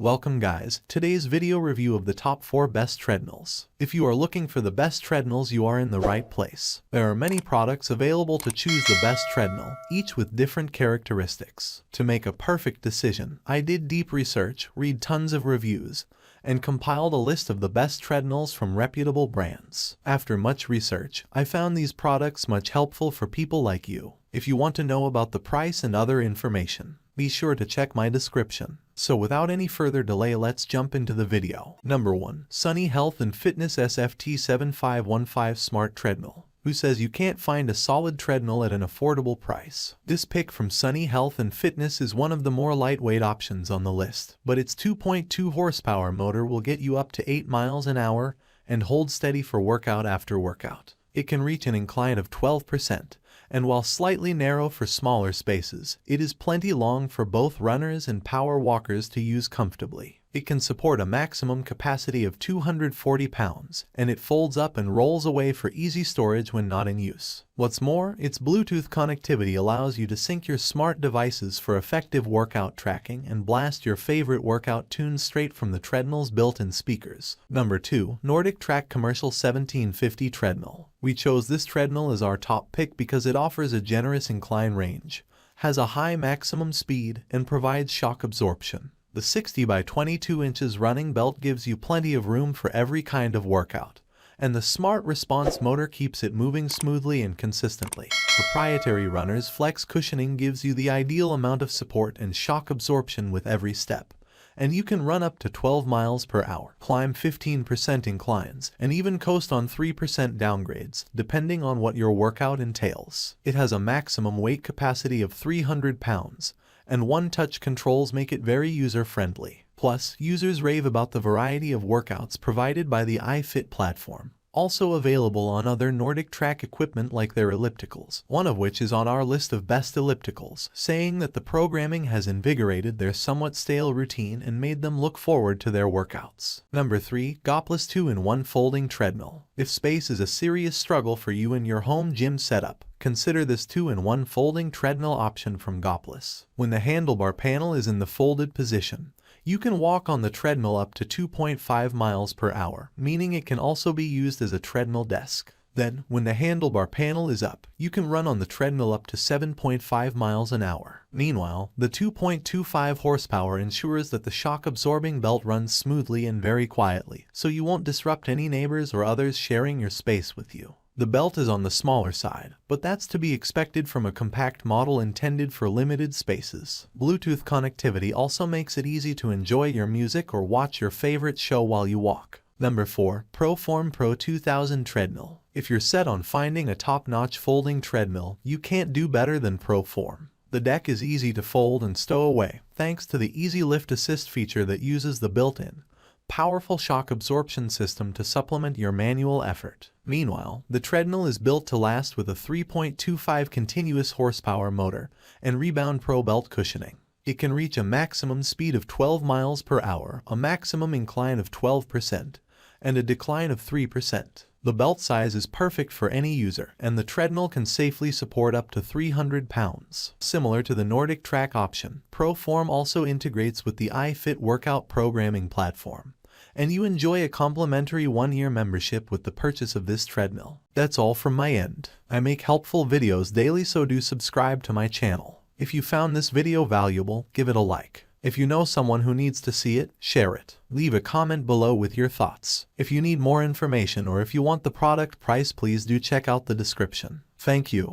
Welcome guys, today's video review of the top 4 best treadmills. If you are looking for the best treadmills, you are in the right place. There are many products available to choose the best treadmill, each with different characteristics. To make a perfect decision, I did deep research, read tons of reviews, and compiled a list of the best treadmills from reputable brands. After much research, I found these products much helpful for people like you. If you want to know about the price and other information, be sure to check my description. So without any further delay, let's jump into the video. Number 1. Sunny Health and Fitness SFT7515 Smart Treadmill. Who says you can't find a solid treadmill at an affordable price? This pick from Sunny Health and Fitness is one of the more lightweight options on the list, but its 2.2 horsepower motor will get you up to 8 miles an hour and hold steady for workout after workout. It can reach an incline of 12%, and while slightly narrow for smaller spaces, it is plenty long for both runners and power walkers to use comfortably. It can support a maximum capacity of 240 pounds, and it folds up and rolls away for easy storage when not in use. What's more, its Bluetooth connectivity allows you to sync your smart devices for effective workout tracking and blast your favorite workout tunes straight from the treadmill's built-in speakers. Number 2. NordicTrack Commercial 1750 Treadmill. We chose this treadmill as our top pick because it offers a generous incline range, has a high maximum speed, and provides shock absorption. The 60 by 22 inches running belt gives you plenty of room for every kind of workout, and the smart response motor keeps it moving smoothly and consistently. Proprietary runner's flex cushioning gives you the ideal amount of support and shock absorption with every step, and you can run up to 12 miles per hour, climb 15% inclines, and even coast on 3% downgrades, depending on what your workout entails. It has a maximum weight capacity of 300 pounds, and one-touch controls make it very user-friendly. Plus, users rave about the variety of workouts provided by the iFit platform, also available on other NordicTrack equipment like their ellipticals, one of which is on our list of best ellipticals, saying that the programming has invigorated their somewhat stale routine and made them look forward to their workouts. Number 3. Goplus 2-in-1 Folding Treadmill. If space is a serious struggle for you in your home gym setup, consider this 2-in-1 folding treadmill option from Goplus. When the handlebar panel is in the folded position, you can walk on the treadmill up to 2.5 miles per hour, meaning it can also be used as a treadmill desk. Then, when the handlebar panel is up, you can run on the treadmill up to 7.5 miles an hour. Meanwhile, the 2.25 horsepower ensures that the shock-absorbing belt runs smoothly and very quietly, so you won't disrupt any neighbors or others sharing your space with you. The belt is on the smaller side, but that's to be expected from a compact model intended for limited spaces. Bluetooth connectivity also makes it easy to enjoy your music or watch your favorite show while you walk. Number 4. ProForm Pro 2000 Treadmill. If you're set on finding a top-notch folding treadmill, you can't do better than ProForm. The deck is easy to fold and stow away, thanks to the Easy Lift Assist feature that uses the built-in, powerful shock absorption system to supplement your manual effort. Meanwhile, the treadmill is built to last with a 3.25 continuous horsepower motor and Rebound Pro belt cushioning. It can reach a maximum speed of 12 miles per hour, a maximum incline of 12%, and a decline of 3%. The belt size is perfect for any user, and the treadmill can safely support up to 300 pounds. Similar to the NordicTrack option, ProForm also integrates with the iFit workout programming platform, and you enjoy a complimentary 1-year membership with the purchase of this treadmill. That's all from my end. I make helpful videos daily, so do subscribe to my channel. If you found this video valuable, give it a like. If you know someone who needs to see it, share it. Leave a comment below with your thoughts. If you need more information or if you want the product price, please do check out the description. Thank you.